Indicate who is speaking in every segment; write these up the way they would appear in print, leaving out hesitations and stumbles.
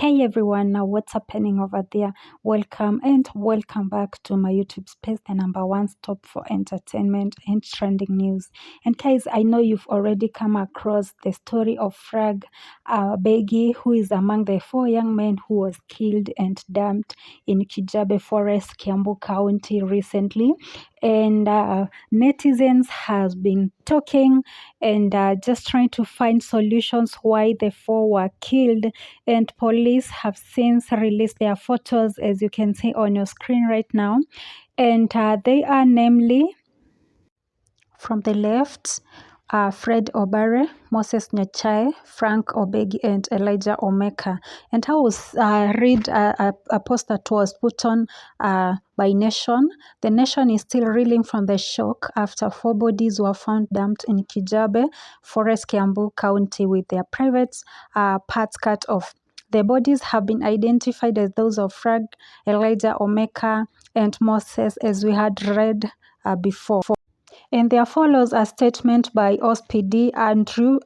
Speaker 1: Hey everyone, now what's happening over there? Welcome and welcome back to my YouTube space, the number one stop for entertainment and trending news. And guys, I know you've already come across the story of Frag Obegi, who is among the four young men who was killed and dumped in Kijabe Forest, Kiambu County recently. And netizens has been talking and just trying to find solutions why the four were killed, and police have since released their photos, as you can see on your screen right now. And they are namely, from the left, Fred Obare, Moses Nyachae, Frank Obegi, and Elijah Omeka. And I was read a post that was put on by Nation. The Nation is still reeling from the shock after four bodies were found dumped in Kijabe Forest, Kiambu County, with their private parts cut off. The bodies have been identified as those of Frank, Elijah Omeka, and Moses, as we had read before. And there follows a statement by OSPD Anderson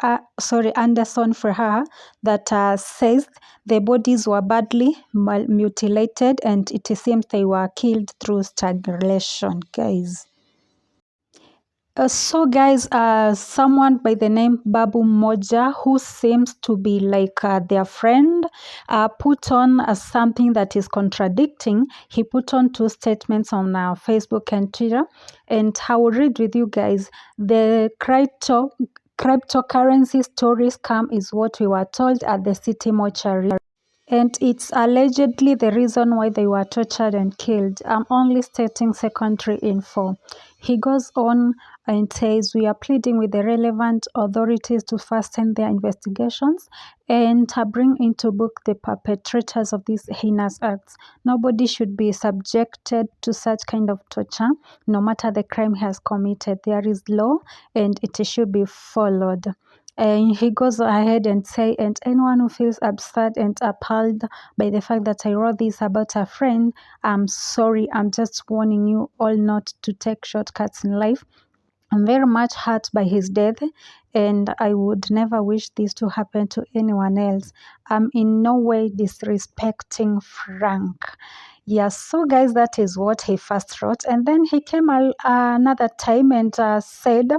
Speaker 1: Freha that says the bodies were badly mutilated and it seems they were killed through strangulation, guys. So guys, someone by the name Babu Moja, who seems to be like their friend, put on something that is contradicting. He put on two statements on Facebook and Twitter, and I will read with you guys. The cryptocurrency story scam is what we were told at the city mortuary. And it's allegedly the reason why they were tortured and killed. I'm only stating secondary info. He goes on and says, we are pleading with the relevant authorities to fasten their investigations and bring into book the perpetrators of these heinous acts. Nobody should be subjected to such kind of torture, no matter the crime he has committed. There is law and it should be followed. And he goes ahead and say, and anyone who feels upset and appalled by the fact that I wrote this about a friend, I'm sorry. I'm just warning you all not to take shortcuts in life. I'm very much hurt by his death, and I would never wish this to happen to anyone else. I'm in no way disrespecting Frank. Yes, so guys, that is what he first wrote. And then he came another time and said,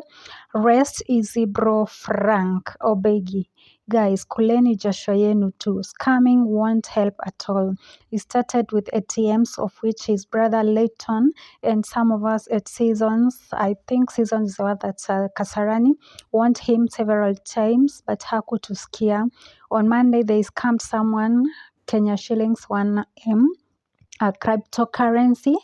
Speaker 1: rest easy bro Frank Obegi. Guys, kuleni jasho yenu too. Scamming won't help at all. He started with ATMs, of which his brother Layton and some of us at Seasons, I think Seasons is the one that's Kasarani, warned him several times, but hakutusikia. On Monday, they scammed someone, Kenya shillings 1M, a cryptocurrency,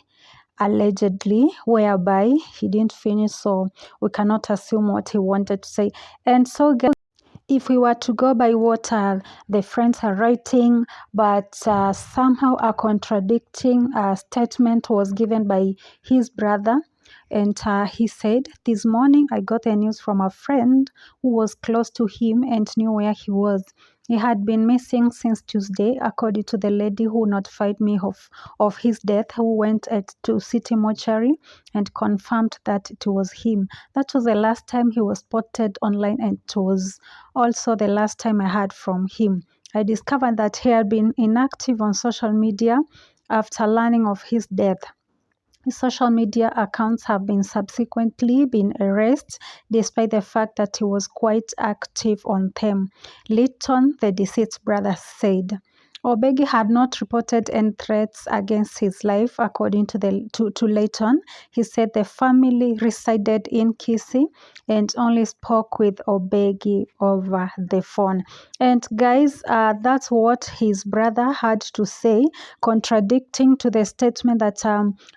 Speaker 1: allegedly, whereby he didn't finish, so we cannot assume what he wanted to say. And so if we were to go by what the friends are writing, but somehow a contradicting statement was given by his brother. And he said, this morning I got the news from a friend who was close to him and knew where he was. He had been missing since Tuesday, according to the lady who notified me of his death, who went to city mortuary and confirmed that it was him. That was the last time he was spotted online, and it was also the last time I heard from him. I discovered that he had been inactive on social media after learning of his death. His social media accounts have been subsequently been erased, despite the fact that he was quite active on them. Layton, the deceased brother, said. Obegi had not reported any threats against his life, according to Layton. He said the family resided in Kisii and only spoke with Obegi over the phone. And guys, that's what his brother had to say, contradicting to the statement that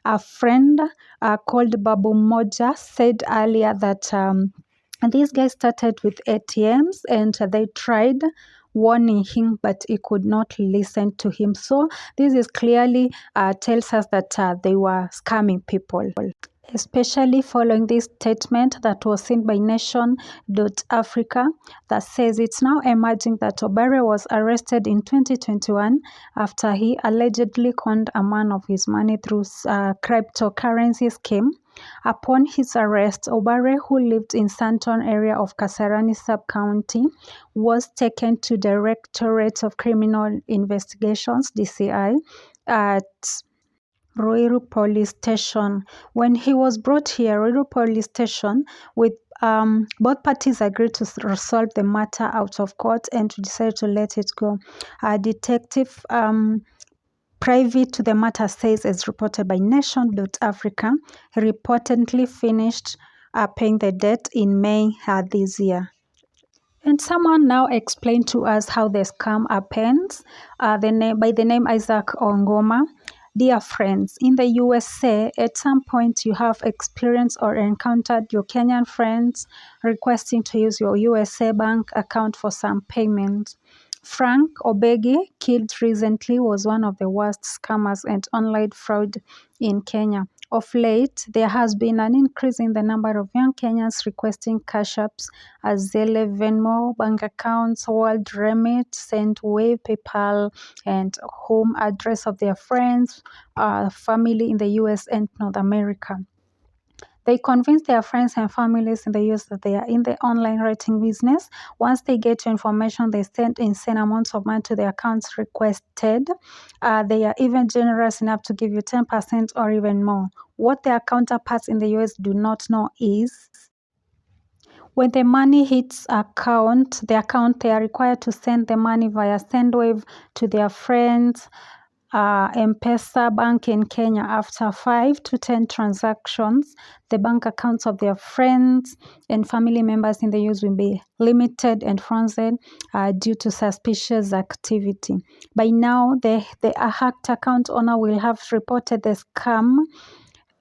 Speaker 1: a friend called Babu Moja said earlier that these guys started with ATMs and they tried warning him, but he could not listen to him. So this is clearly tells us that they were scamming people, especially following this statement that was seen by Nation.Africa that says it's now emerging that Obare was arrested in 2021 after he allegedly conned a man of his money through cryptocurrency scheme. Upon his arrest, Obare, who lived in Santon area of Kasarani sub-county, was taken to Directorate of Criminal Investigations, DCI, at Ruiru Police Station. When he was brought here, Ruiru Police Station, with both parties agreed to resolve the matter out of court and to decide to let it go. A detective privy to the matter says, as reported by Nation.Africa, he reportedly finished paying the debt in May this year. And someone now explained to us how the scam happens, by the name Isaac Ongoma. Dear friends, in the USA, at some point you have experienced or encountered your Kenyan friends requesting to use your USA bank account for some payment. Frank Obegi, killed recently, was one of the worst scammers and online fraud in Kenya. Of late, there has been an increase in the number of young Kenyans requesting cash apps as Zelle, Venmo, bank accounts, World Remit, Sendwave, PayPal, and home address of their friends, family in the US and North America. They convince their friends and families in the US that they are in the online writing business. Once they get your information, they send insane amounts of money to the accounts requested. They are even generous enough to give you 10% or even more. What their counterparts in the US do not know is when the money hits the account, they are required to send the money via Sendwave to their friends, M-Pesa Bank in Kenya. After 5 to 10 transactions, the bank accounts of their friends and family members in the US will be limited and frozen due to suspicious activity. By now, the hacked account owner will have reported the scam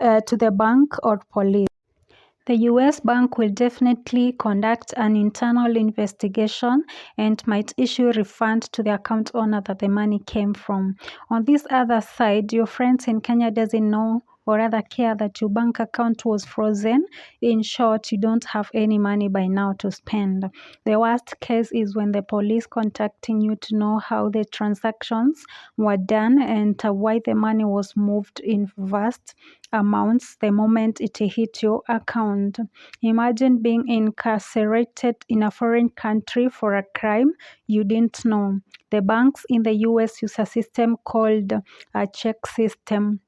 Speaker 1: to the bank or police. The US bank will definitely conduct an internal investigation and might issue a refund to the account owner that the money came from. On this other side, your friends in Kenya doesn't know or rather care that your bank account was frozen. In short, you don't have any money by now to spend. The worst case is when the police contacting you to know how the transactions were done and why the money was moved in vast amounts the moment it hit your account. Imagine being incarcerated in a foreign country for a crime you didn't know. The banks in the US use a system called a check system.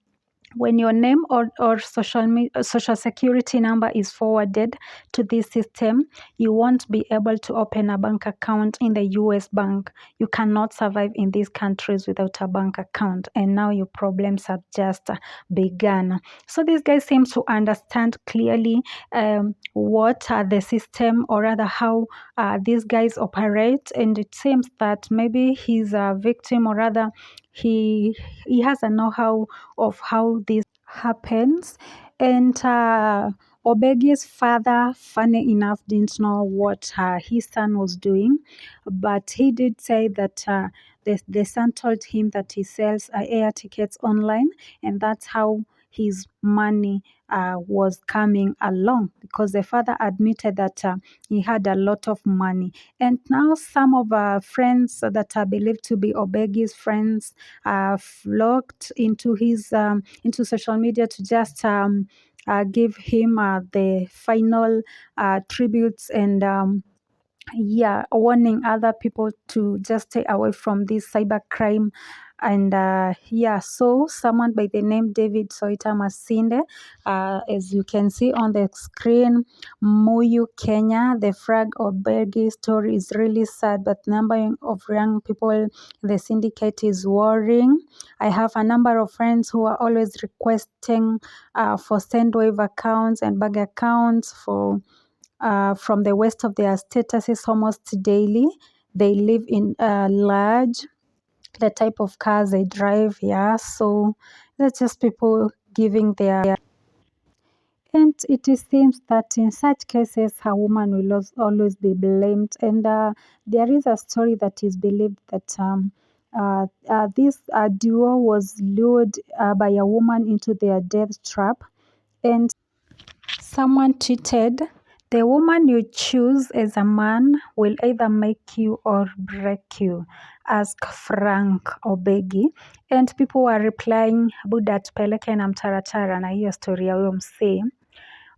Speaker 1: When your name or social security number is forwarded to this system, you won't be able to open a bank account in the US bank. You cannot survive in these countries without a bank account. And now your problems have just begun. So these guys seem to understand clearly what the system or rather how these guys operate. And it seems that maybe he's a victim or rather he has a know-how of how this happens. And Obegi's father, funny enough, didn't know what his son was doing, but he did say that the son told him that he sells air tickets online, and that's how his money was coming along, because the father admitted that he had a lot of money. And now some of our friends that are believed to be Obegi's friends flocked into his into social media to just give him the final tributes and warning other people to just stay away from this cybercrime. And so someone by the name David Soita Masinde, as you can see on the screen, Muyu, Kenya, the Frag Obegi story is really sad, but number of young people in the syndicate is worrying. I have a number of friends who are always requesting for Sendwave accounts and bank accounts for from the west of their statuses almost daily. They live in large, the type of cars they drive, so that's just people giving their. And it seems that in such cases, a woman will always be blamed. And there is a story that is believed that this duo was lured by a woman into their death trap, and someone cheated. The woman you choose as a man will either make you or break you, asked Frank Obegi. And people were replying, Buda tupeleke na mtaratara na hiyo story ya huyo msee.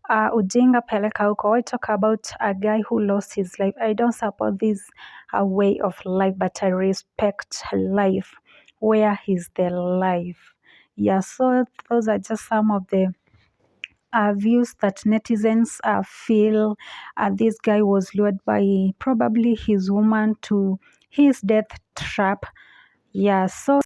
Speaker 1: ujinga peleka huko. I talk about a guy who lost his life. I don't support this way of life, but I respect life where is the life. Yeah, so those are just some of the views that netizens feel this guy was lured by probably his woman to his death trap. Yeah, so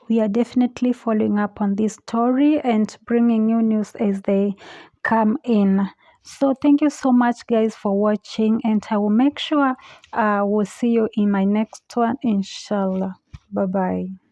Speaker 1: we are definitely following up on this story and bringing you news as they come in. So thank you so much guys for watching, and I will make sure we'll see you in my next one, inshallah. Bye bye.